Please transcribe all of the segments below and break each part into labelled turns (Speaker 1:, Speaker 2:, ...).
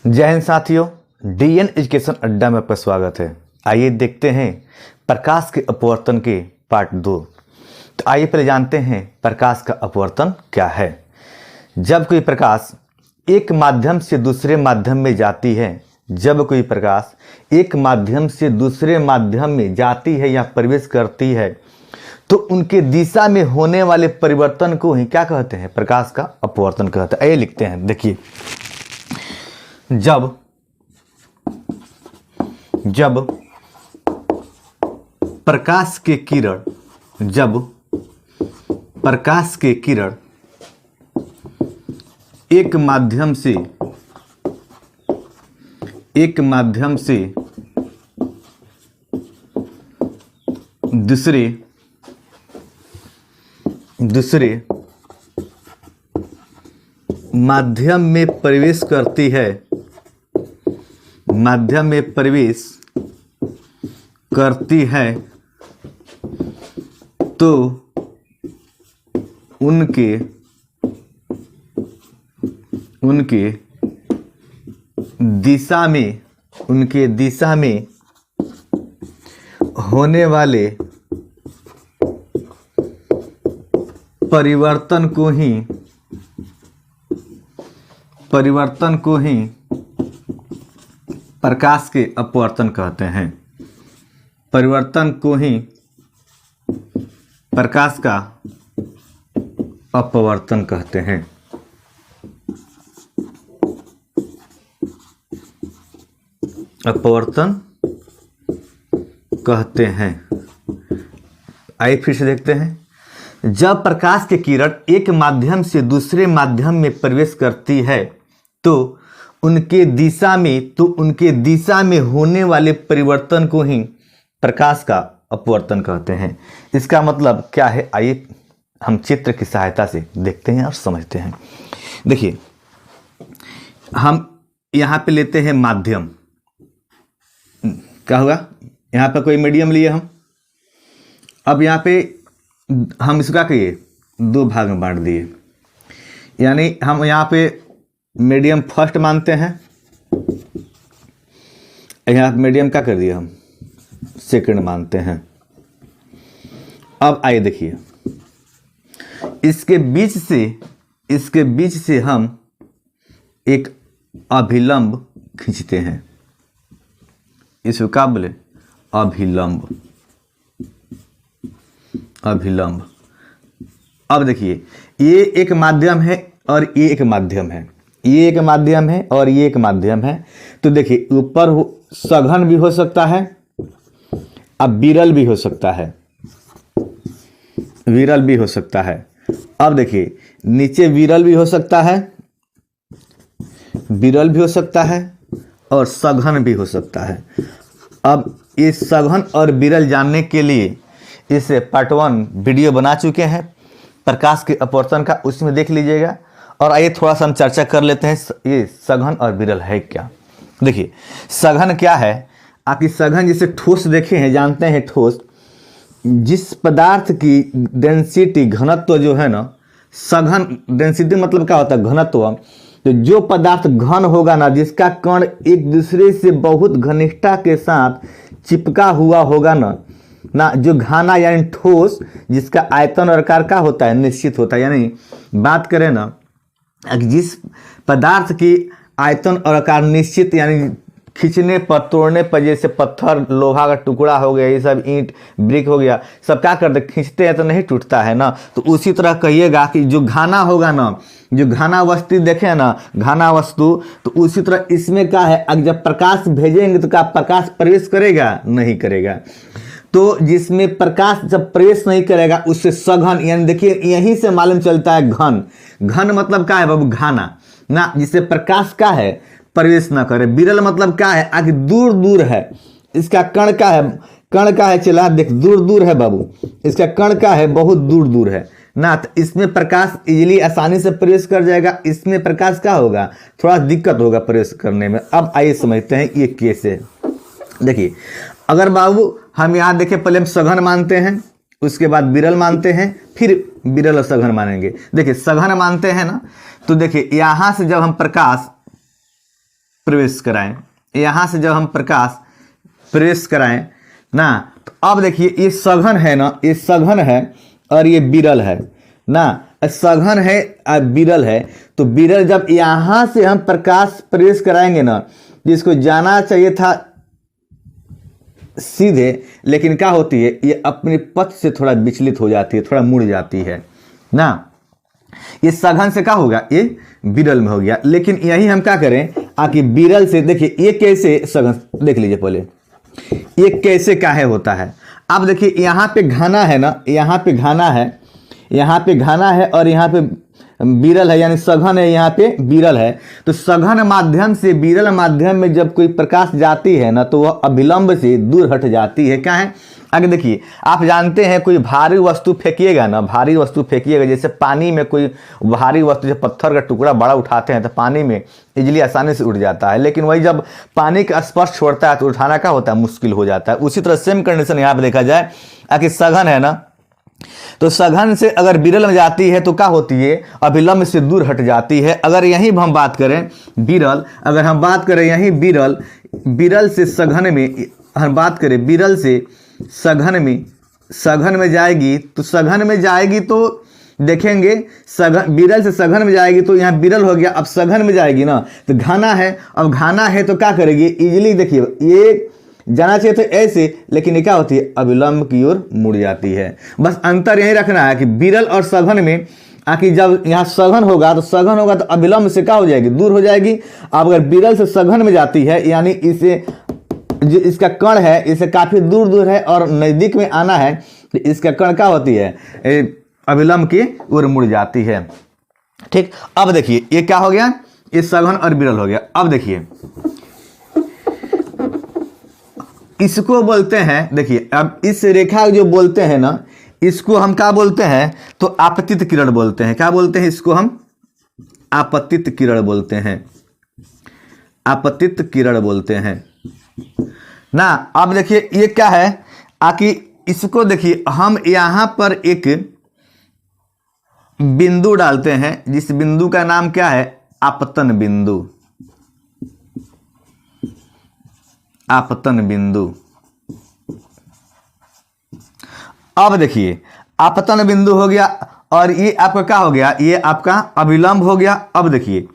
Speaker 1: जय हिंद साथियों, DN education अड्डा में आपका स्वागत है। आइए देखते हैं प्रकाश के अपवर्तन के पार्ट 2। तो आइए पहले जानते हैं प्रकाश का अपवर्तन क्या है। जब कोई प्रकाश एक माध्यम से दूसरे माध्यम में जाती है, जब कोई प्रकाश एक माध्यम से दूसरे माध्यम में जाती है या प्रवेश करती है, तो उनके दिशा में होने वाले परिवर्तन को ही क्या कहते हैं? प्रकाश का अपवर्तन कहते हैं। आइए लिखते हैं, देखिए, जब प्रकाश के किरण एक माध्यम से दूसरे माध्यम में प्रवेश करती है, तो उनके दिशा में होने वाले परिवर्तन को ही प्रकाश के अपवर्तन कहते हैं। परिवर्तन को ही प्रकाश का अपवर्तन कहते हैं। आइए फिर से देखते हैं। जब प्रकाश की किरण एक माध्यम से दूसरे माध्यम में प्रवेश करती है, तो उनके दिशा में होने वाले परिवर्तन को ही प्रकाश का अपवर्तन कहते हैं। इसका मतलब क्या है? आइए हम चित्र की सहायता से देखते हैं और समझते हैं। देखिए, हम यहाँ पे लेते हैं माध्यम। क्या होगा? यहाँ पे कोई मीडियम लिए हम। अब यहाँ पे हम इसका कहिए दो भाग में बांट दिए, यानी हम यहाँ पे मीडियम फर्स्ट मानते हैं, यहाँ मीडियम क्या कर दिया हम? सेकंड मानते हैं। अब आइए देखिए, इसके बीच से हम एक अभिलंब खींचते हैं। इसको क्या बोले? अभिलंब। अब देखिए, ये एक माध्यम है और ये एक माध्यम है, तो देखिए, ऊपर सघन भी हो सकता है, अब विरल भी हो सकता है। अब देखिए, नीचे विरल भी हो सकता है और सघन भी हो सकता है। अब ये सघन और विरल जानने के लिए इसे पार्ट 1 वीडियो बना चुके हैं प्रकाश के अपवर्तन का, उसमें देख लीजिएगा। और आइए थोड़ा सा हम चर्चा कर लेते हैं, ये सघन और विरल है क्या। देखिए, सघन क्या है? आपकी सघन जिसे ठोस देखे हैं, जानते हैं ठोस, जिस पदार्थ की डेंसिटी घनत्व जो है ना, सघन डेंसिटी मतलब क्या होता है? घनत्व। तो जो पदार्थ घन होगा ना, जिसका कण एक दूसरे से बहुत घनिष्ठता के साथ चिपका हुआ होगा ना, जो घना यानी ठोस, जिसका आयतन और आकार का होता है? निश्चित होता है। यानी बात करें ना, जिस पदार्थ की आयतन और आकार निश्चित, यानी खींचने पर, तोड़ने पर, जैसे पत्थर, लोहा का टुकड़ा हो गया, ये सब ईंट, ब्रिक हो गया, सब क्या करते? खींचते हैं तो नहीं टूटता है ना। तो उसी तरह कहिएगा कि जो घना होगा ना, जो घना वस्तु देखे ना, घना वस्तु, तो उसी तरह इसमें क्या है? अब जब प्रकाश भेजेंगे तो क्या प्रकाश प्रवेश करेगा? नहीं करेगा। तो जिसमें प्रकाश जब प्रवेश नहीं करेगा, उससे सघन, यानी देखिए यहीं से मालूम चलता है घन। घन मतलब क्या है बाबू? घाना ना, जिससे प्रकाश का है प्रवेश ना करे। विरल मतलब क्या है? आगे दूर दूर है, इसका कण का है, चला देख, दूर दूर है बाबू, इसका कण का है, बहुत दूर दूर है ना। तो इसमें प्रकाश इजीली आसानी से प्रवेश कर जाएगा, इसमें प्रकाश क्या होगा? थोड़ा दिक्कत होगा प्रवेश करने में। अब आइए समझते हैं ये कैसे। देखिए, अगर बाबू हम यहाँ देखें, पहले हम सघन मानते हैं, उसके बाद विरल मानते हैं, फिर विरल और सघन मानेंगे। देखिए सघन मानते हैं ना, तो देखिए यहाँ से जब हम प्रकाश प्रवेश कराएं, यहाँ से जब हम प्रकाश प्रवेश कराएं ना, तो अब देखिए ये सघन है ना, ये सघन है और ये विरल है ना, सघन है और विरल है। तो विरल जब यहाँ से हम प्रकाश प्रवेश कराएंगे ना, जिसको जाना चाहिए था सीधे, लेकिन क्या होती है, ये अपने पथ से थोड़ा विचलित हो जाती है, थोड़ा मुड़ जाती है ना। ये सघन से क्या होगा, ये विरल में हो गया। लेकिन यही हम क्या करें, आकि विरल से देखिए ये कैसे सघन, देख लीजिए पहले ये कैसे काहे होता है। अब देखिए यहाँ पे घना है ना, यहाँ पे घना है, यहाँ पे घना है और यहाँ पे विरल है, यानी सघन है, यहाँ पे विरल है। तो सघन माध्यम से विरल माध्यम में जब कोई प्रकाश जाती है ना, तो वह अविलंब से दूर हट जाती है। क्या है, आगे देखिए, आप जानते हैं कोई भारी वस्तु फेंकिएगा ना, भारी वस्तु फेंकिएगा, जैसे पानी में कोई भारी वस्तु, जैसे पत्थर का टुकड़ा बड़ा उठाते हैं तो पानी में इजीली आसानी से उठ जाता है, लेकिन वही जब पानी का स्पर्श छोड़ता है तो उठाना क्या होता है, मुश्किल हो जाता है। उसी तरह सेम कंडीशन यहाँ पे देखा जाए, आखिर सघन है ना, तो सघन से अगर विरल में जाती है तो क्या होती है, अविलंब से दूर हट जाती है। अगर यहीं हम बात करें विरल, अगर हम बात करें यहीं विरल, विरल से सघन में हम बात करें, विरल से सघन में जाएगी, तो सघन में जाएगी तो देखेंगे सघन, विरल से सघन में जाएगी तो यहाँ विरल हो गया, अब सघन में जाएगी ना तो घना है, अब घना है तो क्या करेगी, इजीली देखिए ये जाना चाहिए तो ऐसे, लेकिन ये क्या होती है, अविलंब की ओर मुड़ जाती है। बस अंतर यही रखना है कि विरल और सघन में, आखिर जब यहाँ सघन होगा तो अविलंब से क्या हो जाएगी, दूर हो जाएगी। अब अगर विरल से सघन में जाती है, यानी इसे जो इसका कण है इसे काफी दूर दूर है और नजदीक में आना है, तो इसका कण क्या होती है, अविलंब की ओर मुड़ जाती है। ठीक, अब देखिए ये क्या हो गया, ये सघन और विरल हो गया। अब देखिए इसको बोलते हैं, देखिए अब इस रेखा जो बोलते हैं ना, इसको हम क्या बोलते हैं, तो आपतित किरण बोलते हैं। क्या बोलते हैं इसको, हम आपतित किरण बोलते हैं, आपतित किरण बोलते हैं ना। अब देखिए ये क्या है, आकि इसको देखिए हम यहां पर एक बिंदु डालते हैं, जिस बिंदु का नाम क्या है, आपतन बिंदु, आपतन बिंदु। अब देखिए आपतन बिंदु हो गया और ये आपका क्या हो गया, ये आपका अविलंब हो गया। अब देखिए,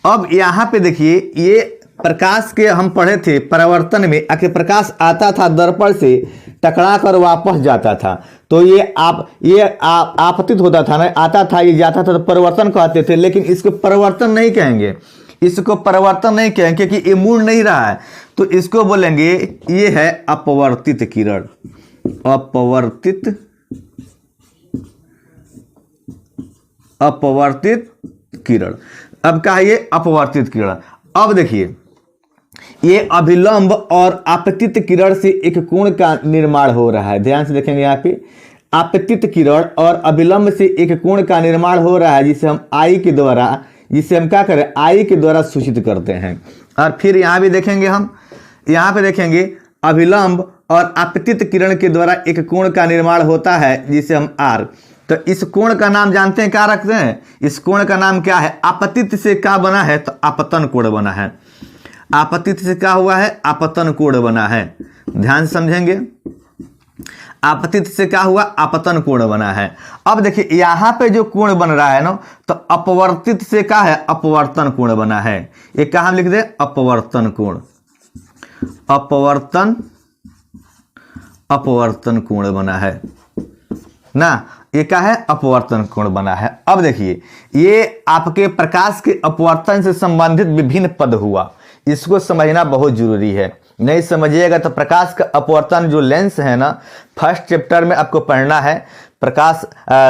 Speaker 1: अब यहाँ पे देखिए ये प्रकाश के हम पढ़े थे परावर्तन में, आके प्रकाश आता था दर्पण से टकरा कर वापस जाता था, तो ये आपतित होता था ना, आता था ये जाता था, तो परिवर्तन कहते थे। लेकिन इसको परिवर्तन नहीं कहेंगे, इसको परिवर्तन नहीं कहेंगे क्योंकि ये मुड़ नहीं रहा है, तो इसको बोलेंगे ये है अपवर्तित किरण, अपवर्तित किरण। अब क्या है, ये अपवर्तित किरण। अब देखिए ये अभिलंब और आपतित किरण से एक कोण का निर्माण हो रहा है, ध्यान से देखेंगे यहाँ पे, आपतित किरण और अभिलंब से एक कोण का निर्माण हो रहा है, जिसे हम आई के द्वारा, जिसे हम क्या करें, आई के द्वारा सूचित करते हैं। और फिर यहाँ भी देखेंगे, हम यहाँ पे देखेंगे अभिलंब और आपतित किरण के द्वारा एक कोण का निर्माण होता है, जिसे हम आर, तो इस कोण का नाम जानते हैं, क्या रखते हैं, इस कोण का नाम क्या है, आपतित से क्या बना है, तो आपतन कोण बना है। आपतित से क्या हुआ है, आपतन कोण बना है, ध्यान से समझेंगे। आपतित से क्या हुआ, आपतन कोण बना है। अब देखिए यहाँ पे जो कोण बन रहा है ना, तो अपवर्तित से क्या है, अपवर्तन कोण बना है। ये क्या हम लिख दे, अपवर्तन कोण, अपवर्तन कोण बना है ना, ये क्या है, अपवर्तन कोण बना है। अब देखिए ये आपके प्रकाश के अपवर्तन से संबंधित विभिन्न पद हुआ, इसको समझना बहुत जरूरी है, नहीं समझिएगा तो प्रकाश का अपवर्तन जो लेंस है ना, फर्स्ट चैप्टर में आपको पढ़ना है, प्रकाश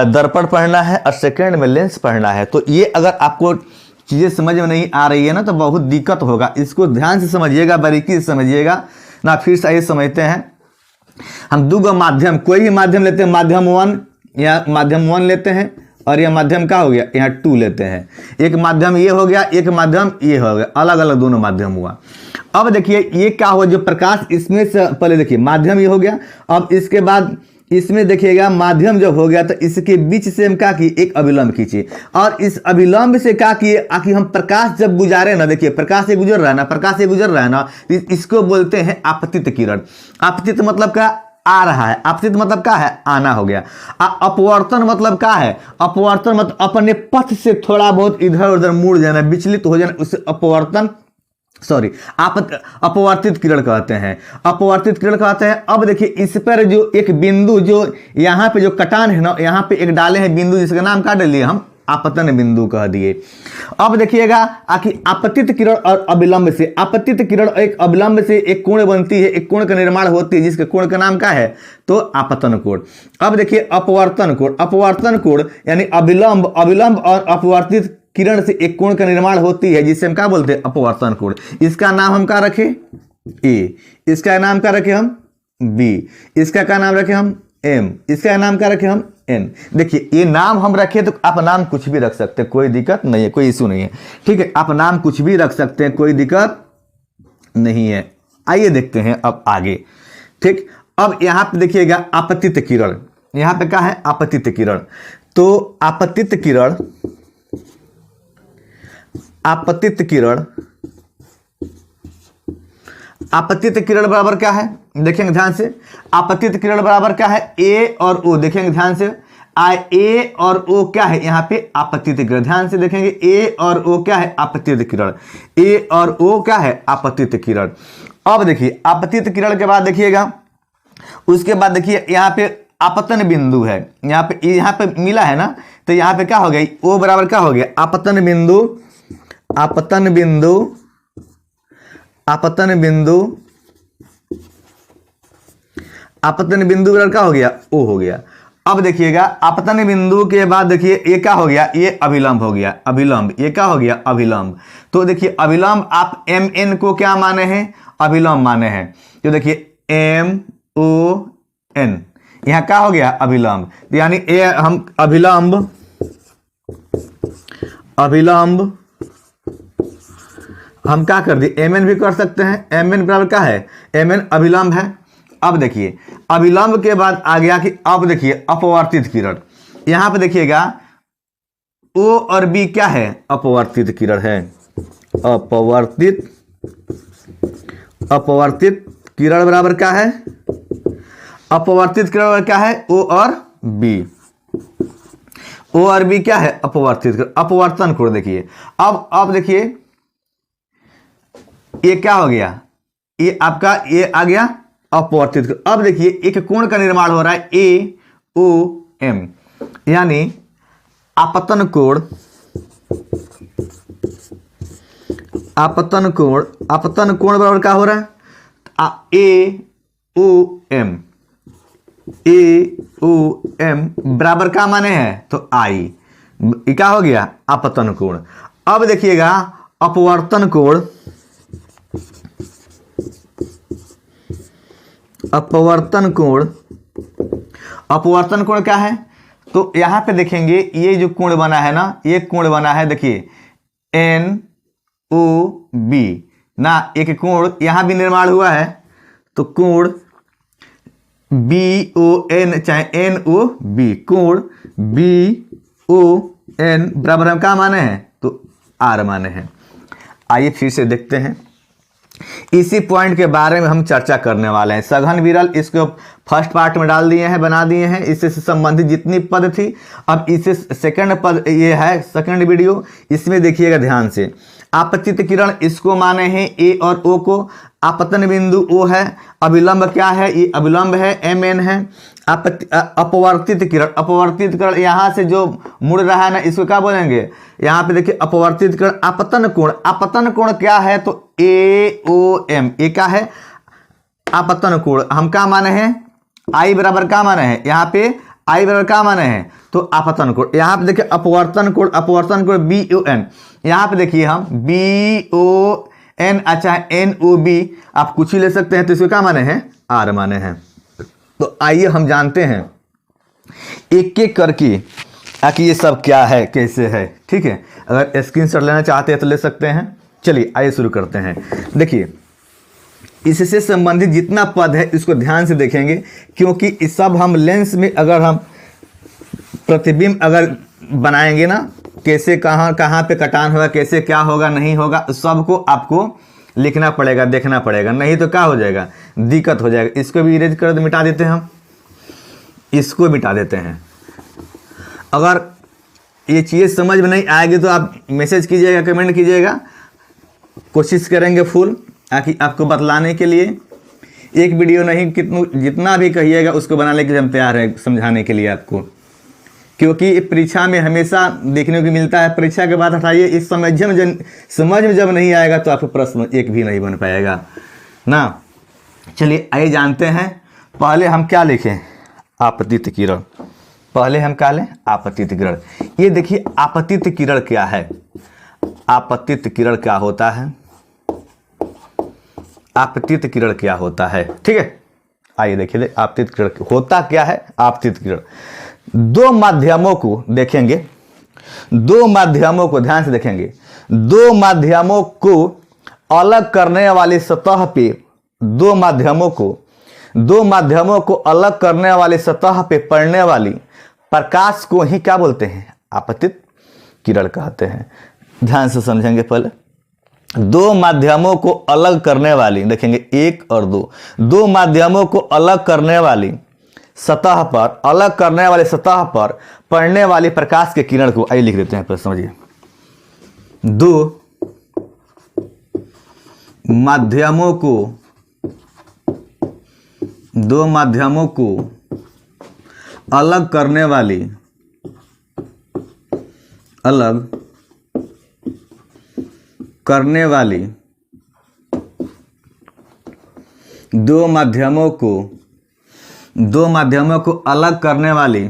Speaker 1: दर्पण पढ़ना है और सेकंड में लेंस पढ़ना है। तो ये अगर आपको चीज़ें समझ में नहीं आ रही है ना, तो बहुत दिक्कत होगा, इसको ध्यान से समझिएगा, बारीकी से समझिएगा ना। फिर से ये समझते हैं, हम दो माध्यम, कोई भी माध्यम लेते हैं, माध्यम 1 या माध्यम 1 लेते हैं, और यह माध्यम क्या हो गया, यहाँ 2 लेते हैं। एक माध्यम ये हो गया, एक माध्यम ये हो गया, अलग अलग दोनों माध्यम हुआ। अब देखिए ये क्या हुआ, जो प्रकाश इसमें से पहले देखिए माध्यम ये हो गया, अब इसके बाद इसमें देखिएगा माध्यम जब हो गया तो इसके बीच से हम क्या किए, एक अभिलंब खींचे, और इस अभिलंब से क्या किए कि हम प्रकाश जब गुजारे ना, देखिए प्रकाश से गुजर रहा है ना, प्रकाश से गुजर रहा है ना, तो इसको बोलते हैं आपतित किरण। आपतित मतलब क्या, आ रहा है, आपतित मतलब क्या है, आना हो गया। अपवर्तन मतलब क्या है, अपवर्तन मतलब अपने पथ से थोड़ा बहुत इधर उधर मुड़ जाना, विचलित हो जाना, उसे अपवर्तन अपवर्तित किरण कहते हैं, अपवर्तित किरण कहते हैं। अब देखिए इस पर जो एक बिंदु, जो यहाँ पे जो कटान है ना, यहाँ पे एक डाले हैं बिंदु, जिसका नाम क्या डाल दिए हम, आपतन बिंदु कह दिए। अब देखिएगा कि आपतित किरण और अविलंब से, आपतित किरण एक अविलंब से एक कोण बनती है, एक कोण का निर्माण होती है, जिसके कोण का नाम क्या है, तो आपतन कोण। अब देखिए अपवर्तन कोण, अपवर्तन कोण यानी अविलंब, अविलंब और अपवर्तित किरण से एक कोण का निर्माण होती है, जिसे हम क्या बोलते हैं, अपवर्तन कोण। इसका नाम हम क्या रखें, ए, इसका नाम क्या रखें हम, बी, इसका क्या नाम रखें हम, एम, इसका नाम क्या रखें हम, एन। देखिए ये नाम हम रखें तो आप नाम कुछ भी रख सकते हैं, कोई दिक्कत नहीं है, कोई इशू नहीं है, ठीक है, आप नाम कुछ भी रख सकते हैं, कोई दिक्कत नहीं है। आइए देखते हैं अब आगे, ठीक। अब यहाँ पे देखिएगा आपतित किरण, यहाँ पे क्या है, आपतित किरण। तो आपतित किरण, आपतित किरण, आपतित किरण बराबर क्या है, देखेंगे ध्यान से, आपतित किरण बराबर क्या है, ए और ओ, देखेंगे ध्यान से, ए और ओ क्या है यहाँ पे, आपतित किरण। ध्यान से देखेंगे, ए और ओ क्या है, आपतित किरण, ए और ओ क्या है, आपतित किरण। अब देखिए आपतित किरण के बाद देखिएगा, उसके बाद देखिए यहाँ पे आपतन बिंदु है, यहाँ पे मिला है ना, तो यहाँ पे क्या हो गया, ओ बराबर क्या हो गया, आपतन बिंदु, आपतन बिंदु, आपतन बिंदु, आपतन बिंदु बराबर क्या हो गया, ओ हो गया। अब देखिएगा आपतन बिंदु के बाद देखिए ये क्या हो गया, ये अभिलंब हो गया, अभिलंब, ये क्या हो गया, अभिलंब। तो देखिए अभिलंब आप एम एन को क्या माने हैं, अभिलंब माने हैं, तो देखिए एम ओ एन, यहाँ क्या हो गया, अभिलंब, यानी ए हम अभिलंब, अभिलंब हम क्या कर दिए, एम एन भी कर सकते हैं, एम एन बराबर क्या है, एम एन अभिलंब है। अब देखिए अभिलंब के बाद आ गया कि अब देखिए अपवर्तित किरण, यहां पे देखिएगा ओ और बी क्या है, अपवर्तित किरण है, अपवर्तित, अपवर्तित किरण बराबर क्या है, अपवर्तित किरण बराबर क्या है, ओ और बी, ओ और बी क्या है, अपवर्तित किरण, अपवर्तन कोण। देखिए अब देखिए ये क्या हो गया, ये आपका ये आ गया अपवर्तित। अब देखिए एक कोण का निर्माण हो रहा है, ए ओ एम, यानी आपतन कोण, आपतन कोण, आपतन कोण बराबर क्या हो रहा है, ए ओ एम, ए ओ एम बराबर क्या माने हैं, तो आई, क्या हो गया, आपतन कोण। अब देखिएगा अपवर्तन कोण, अपवर्तन कोण, अपवर्तन कोण क्या है, तो यहां पे देखेंगे ये जो कोण बना है ना, ये कोण बना है, देखिए एन ओ बी ना, एक कोण यहां भी निर्माण हुआ है, तो कोण बी ओ एन चाहे एन ओ बी, कोण बी ओ एन बराबर हम क्या माने हैं, तो आर माने हैं। आइए फिर से देखते हैं, इसी पॉइंट के बारे में हम चर्चा करने वाले हैं। सघन विरल इसको फर्स्ट पार्ट में डाल दिए हैं, बना दिए हैं, इससे संबंधित जितनी पद थी। अब इससे सेकंड पद ये है, सेकंड वीडियो, इसमें देखिएगा ध्यान से। आपतित किरण इसको माने हैं ए और ओ को, आपतन बिंदु ओ है, अभिलंब क्या है, ये अभिलंब है, एम एन है। अपवर्तित किरण, अपवर्तित किरण यहाँ से जो मुड़ रहा है ना, इसको क्या बोलेंगे, यहाँ पे देखिए अपवर्तित किरण। आपतन कोण, आपतन कोण क्या है, तो ए ओ एम, ये क्या है, आपतन कोण। हम क्या माने हैं, आई बराबर क्या माने हैं, यहाँ पे आई बराबर क्या माने हैं, तो आपतन कोण। यहाँ पे देखिए अपवर्तन कोण, अपवर्तन कोण बी ओ एन, यहाँ पे देखिए हम बी ओ एन, अच्छा एन ओ बी, आप कुछ ही ले सकते हैं, तो इसको क्या माने हैं, आर माने हैं। तो आइए हम जानते हैं एक एक करके कि ये सब क्या है, कैसे है, ठीक है। अगर स्क्रीनशॉट लेना चाहते हैं तो ले सकते हैं। चलिए आइए शुरू करते हैं। देखिए इससे संबंधित जितना पद है इसको ध्यान से देखेंगे, क्योंकि इस सब हम लेंस में अगर हम प्रतिबिंब अगर बनाएंगे ना, कैसे कहाँ कहाँ पे कटान होगा, कैसे क्या होगा नहीं होगा, सबको आपको लिखना पड़ेगा, देखना पड़ेगा, नहीं तो क्या हो जाएगा, दिक्कत हो जाएगा। इसको भी इरेज कर मिटा देते हैं हम, इसको मिटा देते हैं। अगर ये चीज़ें समझ में नहीं आएगी तो आप मैसेज कीजिएगा, कमेंट कीजिएगा, कोशिश करेंगे फुल ताकि आपको बतलाने के लिए। एक वीडियो नहीं, जितना भी कहिएगा उसको बनाने के लिए हम तैयार हैं समझाने के लिए आपको, क्योंकि परीक्षा में हमेशा देखने को मिलता है परीक्षा के बाद हटाइए, इस समझ में जब नहीं आएगा तो आपका प्रश्न एक भी नहीं बन पाएगा ना। चलिए आइए जानते हैं। पहले हम क्या लिखें, आपतित किरण। पहले हम क्या लें, आपतित किरण। ये देखिए आपतित किरण क्या है, आपतित किरण क्या होता है, आपतित किरण क्या होता है, ठीक है। आइए देखिए आपतित किरण होता क्या है। आपतित किरण दो माध्यमों को देखेंगे, दो माध्यमों को ध्यान से देखेंगे, दो माध्यमों को अलग करने वाली सतह पे, दो माध्यमों को अलग करने वाली सतह पे पड़ने वाली प्रकाश को ही क्या बोलते हैं, आपतित किरण कहते हैं। ध्यान से समझेंगे। पहले दो माध्यमों को अलग करने वाली, देखेंगे एक और दो माध्यमों को अलग करने वाली सतह पर, अलग करने वाले सतह पर पड़ने वाली प्रकाश के किरण को, आइए लिख देते हैं पहले समझिए। दो माध्यमों को अलग करने वाली, दो माध्यमों को अलग करने वाली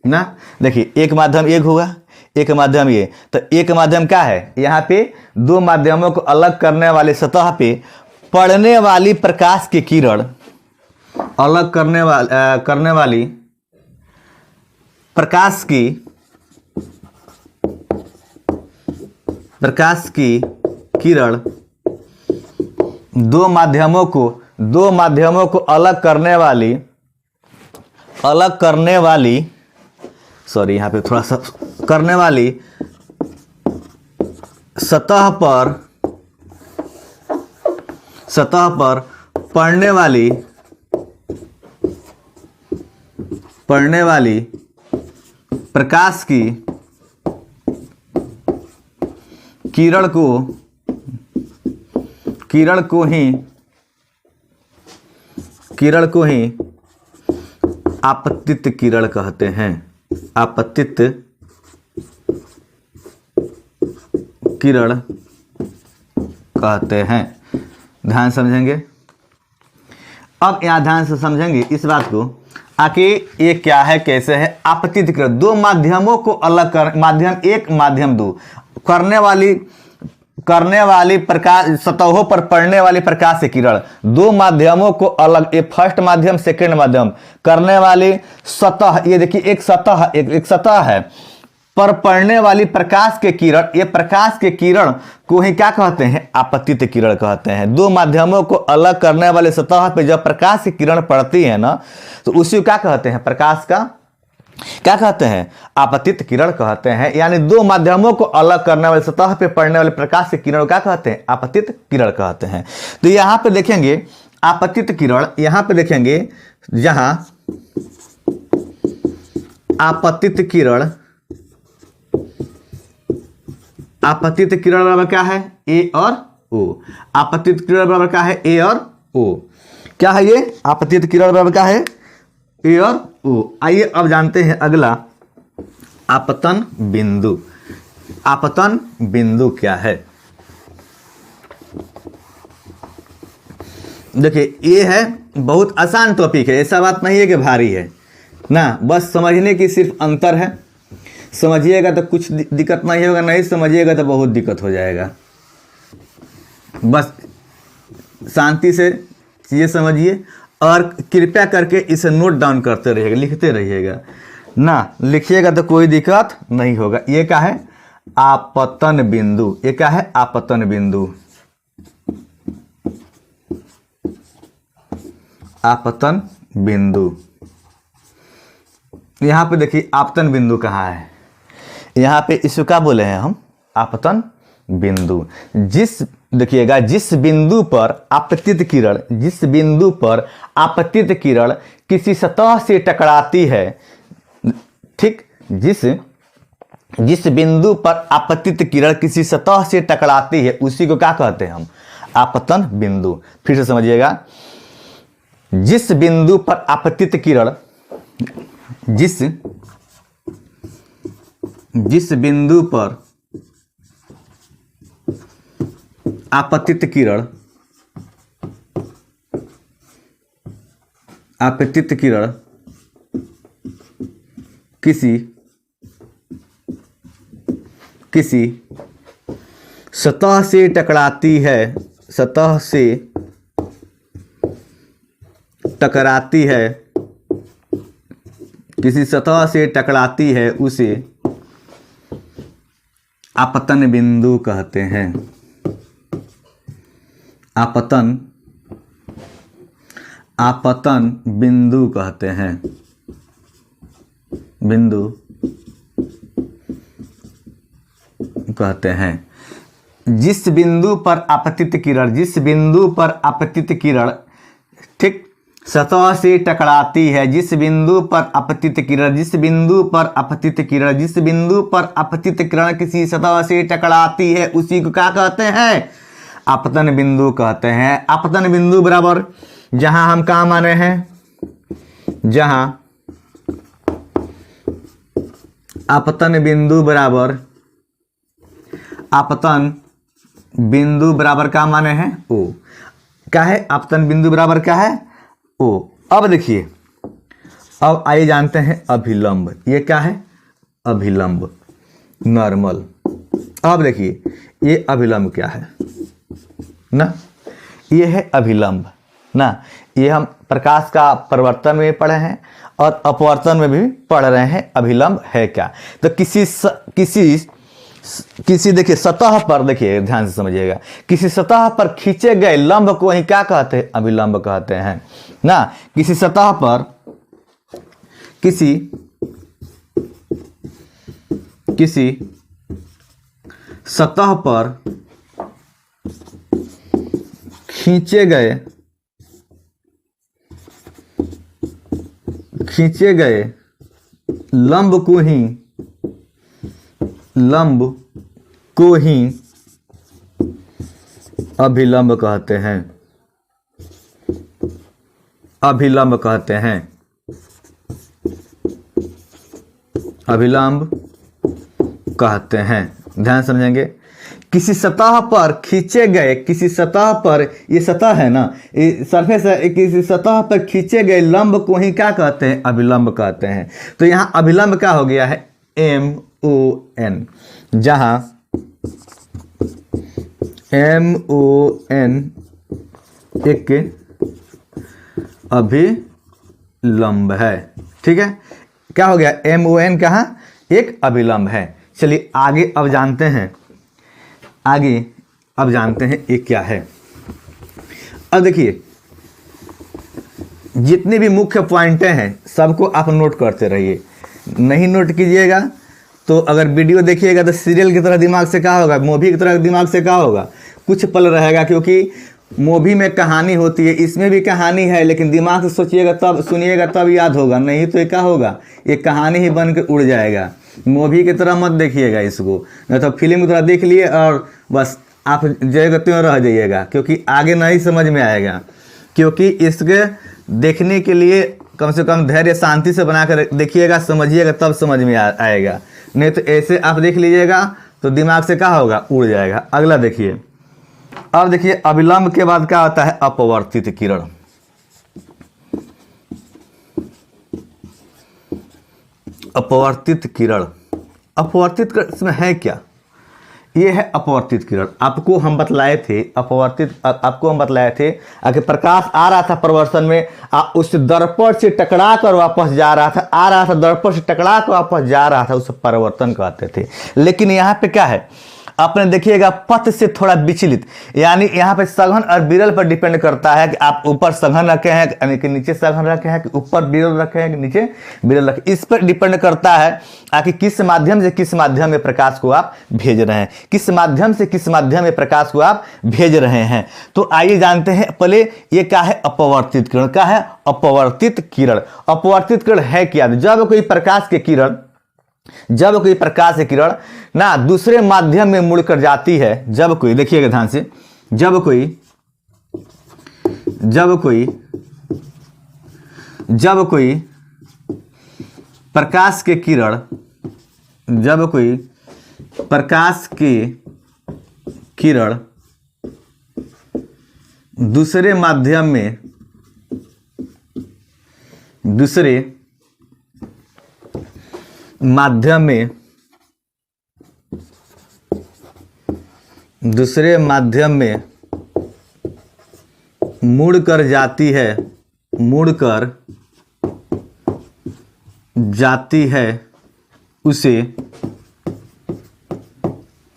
Speaker 1: ना। देखिए एक माध्यम एक होगा, एक माध्यम ये, तो एक माध्यम क्या है, यहाँ पे दो माध्यमों को अलग करने वाले सतह पे पड़ने वाली प्रकाश की किरण, अलग करने वाली प्रकाश की किरण दो माध्यमों को अलग करने वाली सॉरी यहाँ पे थोड़ा सा करने वाली सतह पर पड़ने वाली प्रकाश की किरण को ही आपतित किरण कहते हैं, आपतित किरण कहते हैं। ध्यान समझेंगे। अब यहाँ ध्यान से समझेंगे इस बात को, आखिर ये क्या है, कैसे है। आपतित किरण दो माध्यमों को अलग कर, माध्यम एक माध्यम दो, करने वाली प्रकाश सतहों पर पड़ने वाली प्रकाश से किरण, दो माध्यमों को अलग, एक फर्स्ट माध्यम सेकंड माध्यम, करने वाली सतह, ये देखिए एक सतह, एक सतह है पर पड़ने वाली प्रकाश के किरण, ये प्रकाश के किरण को ही क्या कहते हैं, आपतित किरण कहते हैं। दो माध्यमों को अलग करने वाले सतह पे जब प्रकाश की किरण पड़ती है ना, तो उसी क्या कहते हैं, प्रकाश का क्या कहते हैं, आपतित किरण कहते हैं। यानी दो माध्यमों को अलग करने वाले सतह पे पड़ने वाले प्रकाश की किरण को क्या कहते हैं, आपतित किरण कहते हैं। तो यहां पे देखेंगे आपतित किरण, यहां पे देखेंगे जहां आपतित किरण बराबर क्या है, ए और ओ। आपतित किरण बराबर क्या है, ए और ओ। क्या है ये, आपतित किरण बराबर क्या है, ए और ओ। आइए अब जानते हैं अगला, आपतन बिंदु। आपतन बिंदु क्या है, देखिए ये है बहुत आसान टॉपिक है, ऐसा बात नहीं है कि भारी है ना, बस समझने की सिर्फ अंतर है। समझिएगा तो कुछ दिक्कत नहीं होगा, नहीं समझिएगा तो बहुत दिक्कत हो जाएगा। बस शांति से चीज़ें समझिए और कृपया करके इसे नोट डाउन करते रहिएगा, लिखते रहिएगा ना, लिखिएगा तो कोई दिक्कत नहीं होगा। ये क्या है, आपतन बिंदु। ये क्या है, आपतन बिंदु। आपतन बिंदु। यहाँ पे देखिए आपतन बिंदु कहाँ है, यहाँ पे इसको क्या बोले हैं हम, आपतन बिंदु। देखिएगा जिस बिंदु पर आपतित किरण, जिस बिंदु पर आपतित किरण किसी सतह से टकराती है, ठीक, जिस बिंदु पर आपतित किरण किसी सतह से टकराती है उसी को क्या कहते हैं हम, आपतन बिंदु। फिर से समझिएगा, जिस बिंदु पर आपतित किरण, जिस बिंदु पर आपतित किरण, आपतित किरण किसी सतह से टकराती है, सतह से टकराती है, किसी सतह से टकराती है उसे आपतन बिंदु कहते हैं। आपतन बिंदु कहते हैं, बिंदु कहते हैं। जिस बिंदु पर आपतित किरण, जिस बिंदु पर आपतित किरण, ठीक, सतह से टकराती है, जिस बिंदु पर आपतित किरण, जिस बिंदु पर आपतित किरण, जिस बिंदु पर आपतित किरण किसी सतह से टकराती है उसी को क्या कहते हैं, आपतन बिंदु कहते हैं। आपतन बिंदु बराबर जहां हम कहाँ माने हैं, जहां आपतन बिंदु बराबर, आपतन बिंदु बराबर क्या माने हैं, ओ। क्या है आपतन बिंदु बराबर, क्या है, ओ। अब देखिए, अब आइए जानते हैं अभिलंब। ये क्या है, अभिलंब, नॉर्मल। अब देखिए ये अभिलंब क्या है ना, ये है अभिलंब ना। ये हम प्रकाश का परिवर्तन में पढ़े हैं और अपवर्तन में भी पढ़ रहे हैं अभिलंब है क्या। तो किसी देखिए सतह पर, देखिए ध्यान से समझिएगा, किसी सतह पर खींचे गए लंब को ही क्या कहते हैं, अभिलंब कहते हैं ना। किसी सतह पर, किसी सतह पर खींचे गए लंब को ही अभिलंब कहते हैं, अभिलंब कहते हैं, अभिलंब कहते हैं। ध्यान समझेंगे, किसी सतह पर खींचे गए, किसी सतह पर, ये सतह है ना, ये सरफेस है, किसी सतह पर खींचे गए लंब को ही क्या कहते हैं, अभिलंब कहते हैं। तो यहाँ अभिलंब क्या हो गया है, MON, जहाँ MON एक अभिलंब है, ठीक है। क्या हो गया, MON कहाँ, एक अभिलंब है। चलिए आगे अब जानते हैं, ये क्या है। अब देखिए जितने भी मुख्य पॉइंटें हैं सबको आप नोट करते रहिए, नहीं नोट कीजिएगा तो अगर वीडियो देखिएगा तो सीरियल की तरह दिमाग से क्या होगा, मूवी की तरह दिमाग से क्या होगा, कुछ पल रहेगा। क्योंकि मूवी में कहानी होती है, इसमें भी कहानी है, लेकिन दिमाग से सोचिएगा तब, सुनिएगा तब याद होगा, नहीं तो ये क्या होगा, ये कहानी ही बन के उड़ जाएगा। मूवी की तरह मत देखिएगा इसको, नहीं तो फिल्म की तरह देख लिए और बस आप जय त्यों रह जाइएगा, क्योंकि आगे नहीं समझ में आएगा। क्योंकि इसके देखने के लिए कम से कम धैर्य शांति से बनाकर देखिएगा, समझिएगा तब समझ में आएगा, नहीं तो ऐसे आप देख लीजिएगा तो दिमाग से क्या होगा, उड़ जाएगा। अगला देखिए, अब देखिए अभिलंब के बाद क्या होता है, अपवर्तित किरण। अपवर्तित किरण, अपवर्तित किरण इसमें है क्या, ये है अपवर्तित किरण। आपको हम बतलाए थे कि प्रकाश आ रहा था प्रवर्तन में, उस दर्पण से टकरा कर वापस जा रहा था, आ रहा था दर्पण से टकरा कर वापस जा रहा था, उसे परावर्तन कहते थे। लेकिन यहाँ पे क्या है, अपने देखिएगा पथ से थोड़ा विचलित, यानी यहाँ पे सघन और विरल पर डिपेंड करता है कि आप ऊपर सघन रखे हैं यानी कि नीचे सघन रखे हैं, कि ऊपर विरल रखे हैं कि नीचे विरल रखे। इस पर डिपेंड करता है कि किस माध्यम से किस माध्यम में प्रकाश को आप भेज रहे हैं, किस माध्यम से किस माध्यम में प्रकाश को आप भेज रहे हैं। तो आइए जानते हैं पहले ये क्या है अपवर्तित किरण। क्या है अपवर्तित किरण? अपवर्तित किरण है क्या? जब कोई प्रकाश की किरण ना दूसरे माध्यम में मुड़कर जाती है, जब कोई, देखिएगा ध्यान से, जब कोई प्रकाश की किरण, जब कोई प्रकाश की किरण दूसरे माध्यम में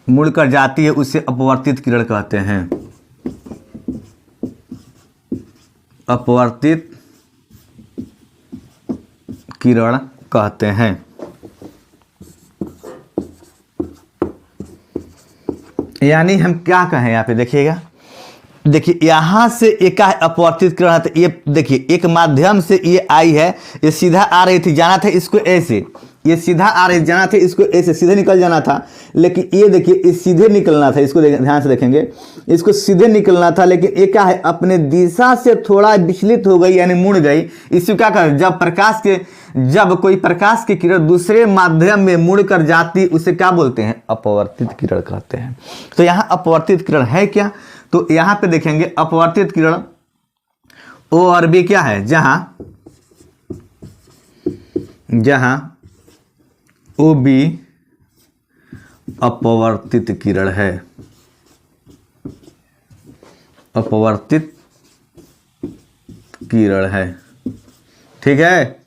Speaker 1: मुड़कर जाती है, उसे अपवर्तित किरण कहते हैं। अपवर्तित किरण कहते हैं। यानी हम क्या कहें, यहाँ पे देखिएगा, देखिए यहां से एक अपवर्तित किरण है, तो ये देखिए एक माध्यम से ये आई है, ये सीधा आ रही थी, जाना था इसको ऐसे, ये सीधा आ रही जाना था इसको ऐसे सीधे निकल जाना था, लेकिन ये देखिए इस सीधे निकलना था, इसको ध्यान से देखेंगे, इसको सीधे निकलना था, लेकिन ये क्या है अपने दिशा से थोड़ा विचलित हो गई, यानी मुड़ गई। इसको क्या कर, जब कोई प्रकाश की किरण दूसरे माध्यम में मुड़कर जाती, उसे क्या बोलते हैं? अपवर्तित किरण कहते हैं। तो यहाँ अपवर्तित किरण है क्या? तो यहां पे देखेंगे अपवर्तित किरण ओ और बी क्या है, जहां ओ बी अपवर्तित किरण है, अपवर्तित किरण है। ठीक है,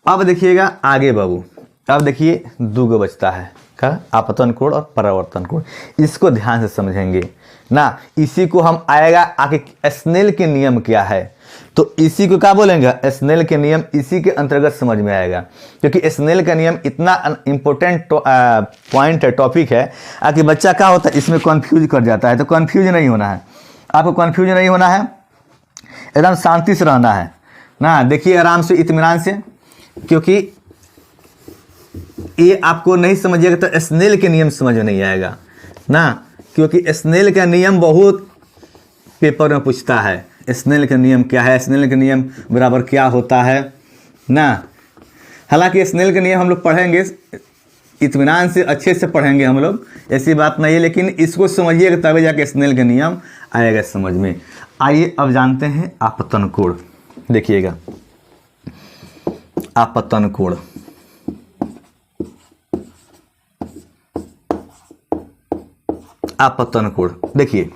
Speaker 1: अब देखिएगा आगे बाबू, अब देखिए दो बचता है, का आपतन कोण और परावर्तन कोण। इसको ध्यान से समझेंगे ना, इसी को हम आएगा आगे स्नेल के नियम क्या है, तो इसी को क्या बोलेंगे? स्नेल के नियम, इसी के अंतर्गत समझ में आएगा, क्योंकि स्नेल का नियम इतना इंपॉर्टेंट पॉइंट है, टॉपिक है, कि बच्चा क्या होता है इसमें कंफ्यूज कर जाता है। तो कंफ्यूज नहीं होना है, आपको कंफ्यूज नहीं होना है, एकदम शांति से रहना है ना। देखिए आराम से, इत्मीनान से, क्योंकि ये आपको नहीं समझिएगा तो स्नेल के नियम समझ में नहीं आएगा ना, क्योंकि स्नेल का नियम बहुत पेपर में पूछता है। स्नेल का नियम क्या है, स्नेल का नियम बराबर क्या होता है ना। हालांकि स्नेल का नियम हम लोग पढ़ेंगे, इत्मीनान से अच्छे से पढ़ेंगे हम लोग, ऐसी बात नहीं है, लेकिन इसको समझिएगा तभी जाके स्नेल का नियम आएगा समझ में। आइए अब जानते हैं आपतन कोण। देखिएगा आपतन कोण, आपतन कोण देखिए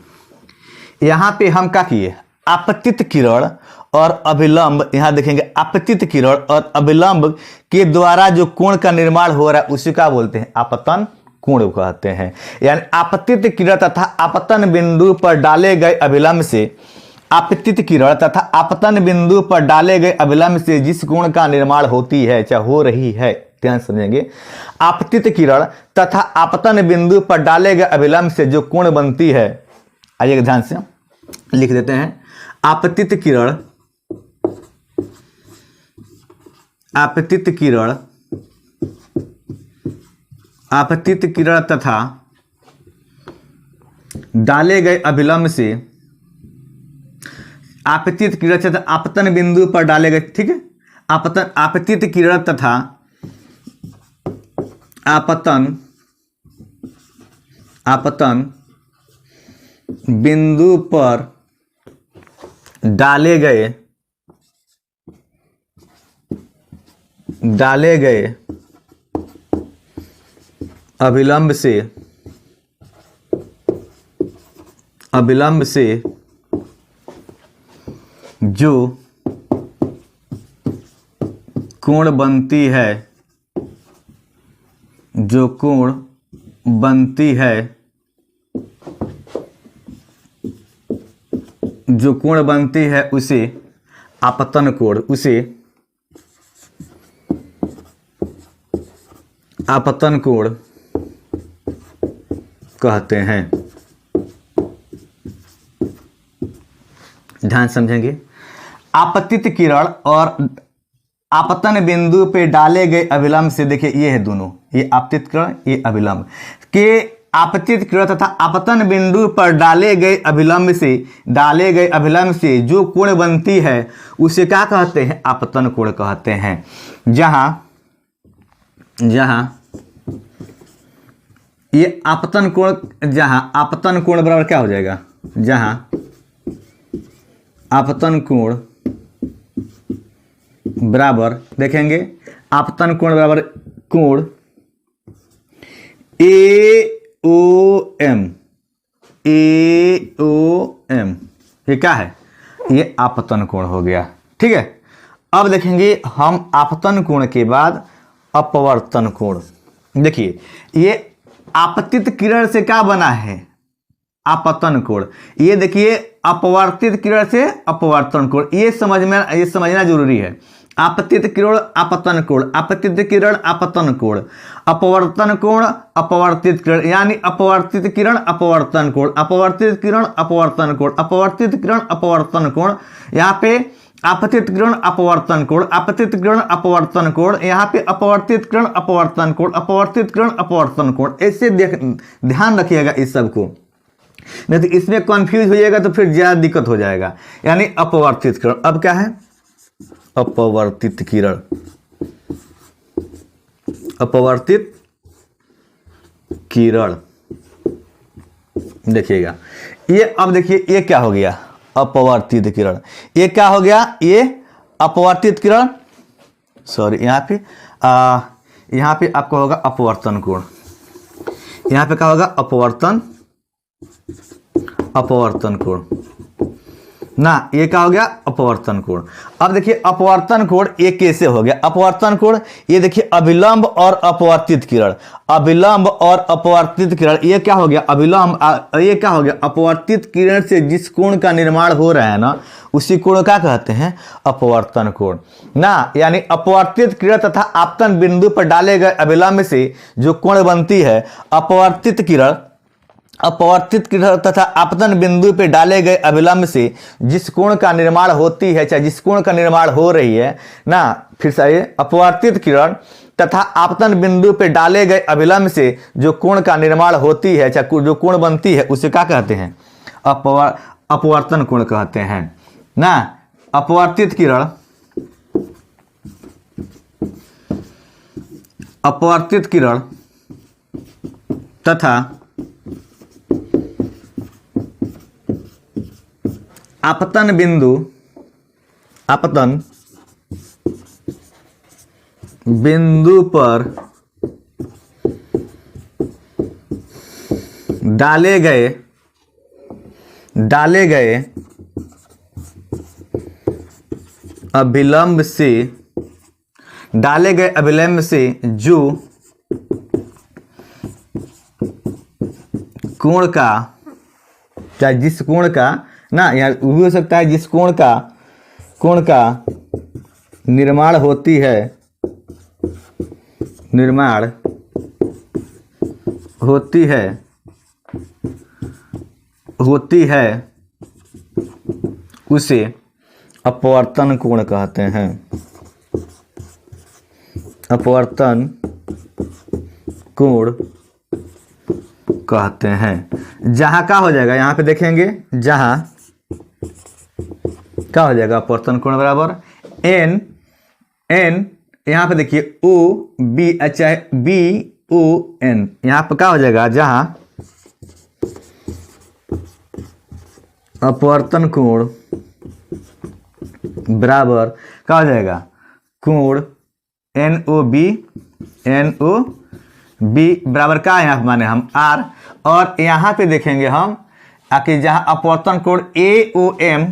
Speaker 1: यहां पे हम क्या किए, आपतित किरण और अभिलंब, यहां देखेंगे आपतित किरण और अभिलंब के द्वारा जो कोण का निर्माण हो रहा है उसे क्या बोलते हैं? आपतन कोण कहते हैं। यानी आपतित किरण तथा आपतन बिंदु पर डाले गए अभिलंब से, आपतित किरण तथा आपतन बिंदु पर डाले गए अभिलंब से जिस कोण का निर्माण होती है, चाहे हो रही है, ध्यान समझेंगे, आपतित किरण तथा आपतन बिंदु पर डाले गए अभिलंब से जो कोण बनती है, आइए ध्यान से लिख देते हैं, आपतित किरण, आपतित किरण, आपतित किरण तथा डाले गए अभिलंब से, आपतित किरण तथा आपतन बिंदु पर डाले गए, ठीक है, आपतन, आपतित किरण तथा आपतन, आपतन बिंदु पर डाले गए अभिलंब से जो कोण बनती है, जो कोण बनती है, जो कोण बनती है उसे आपतन कोण, उसे आपतन कोण कहते हैं। ध्यान समझेंगे। आपतित किरण और आपतन बिंदु पे डाले गए अभिलंब से, देखिए ये है दोनों, ये आपतित किरण, ये अभिलंब के आपतित किरण तथा आपतन बिंदु पर डाले गए अभिलंब से जो कोण बनती है उसे क्या कहते हैं? आपतन कोण कहते हैं। जहां ये आपतन कोण, जहां आपतन कोण बराबर क्या हो जाएगा? जहां आपतन कोण बराबर, देखेंगे आपतन कोण बराबर कोण AOM, ये क्या है? ये आपतन कोण हो गया। ठीक है, अब देखेंगे हम आपतन कोण के बाद अपवर्तन कोण। देखिए ये आपतित किरण से क्या बना है? आपतन कोण। ये देखिए अपवर्तित किरण से अपवर्तन कोण, ये समझना जरूरी है। आपतित किरण आपतन कोण, आपतित किरण आपतन कोण, अपवर्तन कोण अपवर्तित किरण, यानी अपवर्तित किरण अपवर्तन कोण, अपवर्तित किरण अपवर्तन कोण, अपवर्तित किरण अपवर्तन कोण। यहाँ पे आपतित किरण अपवर्तन कोण, आपतित किरण अपवर्तन कोण, यहाँ पे अपवर्तित किरण अपवर्तन कोण, अपवर्तित किरण अपवर्तन कोण। ऐसे ध्यान रखिएगा इस सब को, नहीं तो इसमें कंफ्यूज हो जाएगा तो फिर ज्यादा दिक्कत हो जाएगा। यानी अपवर्तित किरण, अब क्या है? अपवर्तित किरण, अपवर्तित किरण। देखिएगा ये, अब देखिए ये क्या हो गया? अपवर्तित किरण। ये क्या हो गया? ये अपवर्तित किरण, सॉरी यहाँ पे आपको होगा अपवर्तन कोण। यहाँ पे क्या होगा? अपवर्तन कोण ना, ये क्या हो गया? अपवर्तन कोण। अब देखिए अपवर्तन कोण ये कैसे हो गया? अपवर्तन कोण, ये देखिए अभिलंब और अपवर्तित किरण, अभिलंब और अपवर्तित किरण, ये क्या हो गया? अभिलंब, ये क्या हो गया? अपवर्तित किरण से जिस कोण का निर्माण हो रहा है ना, उसी कोण का कहते हैं अपवर्तन कोण ना। यानी अपवर्तित किरण तथा आपतन बिंदु पर डाले गए अभिलंब से जो कोण बनती है, अपवर्तित किरण तथा आपतन बिंदु पे डाले गए अभिलंब से जिस कोण का निर्माण होती है, चाहे जिस कोण का निर्माण हो रही है ना, फिर से अपवर्तित किरण तथा आपतन बिंदु पे डाले गए अभिलंब से जो कोण का निर्माण होती है, चाहे जो कोण बनती है, उसे क्या कहते हैं? अपवर्तन कोण कहते हैं ना। अपवर्तित किरण तथा आपतन बिंदु पर डाले गए अभिलंब से जो कोण का, चाहे जिस कोण का ना, यार वो भी हो सकता है जिस कोण का निर्माण होती है उसे अपवर्तन कोण कहते हैं। अपवर्तन कोण कहते हैं। जहां क्या हो जाएगा? यहाँ पे देखेंगे, जहां क्या हो जाएगा? अपवर्तन कोण बराबर n, यहाँ पे देखिए OB, अच्छा BON, यहाँ पे क्या हो जाएगा? जहां अपवर्तन कोण बराबर क्या हो जाएगा? कोण NOB बराबर क्या है? यहाँ माने हम R, और यहाँ पे देखेंगे हम कि जहां अपवर्तन कोण AOM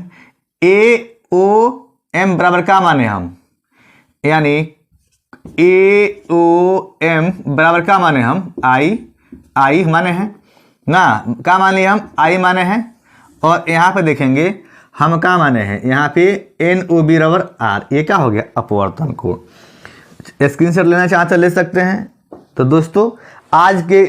Speaker 1: बराबर क्या माने हम? यानी AOM बराबर क्या माने हम? I आई माने हैं ना, क्या मान लिया हम, आई माने हैं। और यहाँ पे देखेंगे हम क्या माने हैं, यहाँ पे NO बराबर R, ये क्या हो गया, अपवर्तन कोण। स्क्रीनशॉट लेना चाहते तो ले सकते हैं। तो दोस्तों आज के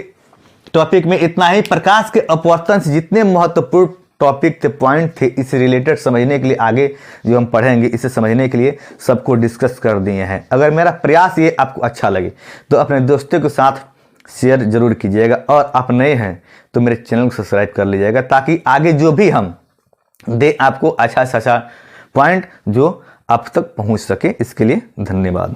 Speaker 1: टॉपिक में इतना ही। प्रकाश के अपवर्तन से जितने महत्वपूर्ण टॉपिक थे, पॉइंट थे, इससे रिलेटेड समझने के लिए आगे जो हम पढ़ेंगे, इसे समझने के लिए सबको डिस्कस कर दिए हैं। अगर मेरा प्रयास ये आपको अच्छा लगे तो अपने दोस्तों के साथ शेयर जरूर कीजिएगा, और आप नए हैं तो मेरे चैनल को सब्सक्राइब कर लीजिएगा, ताकि आगे जो भी हम दे आपको अच्छा से अच्छा पॉइंट जो आप तक पहुंच सके। इसके लिए धन्यवाद।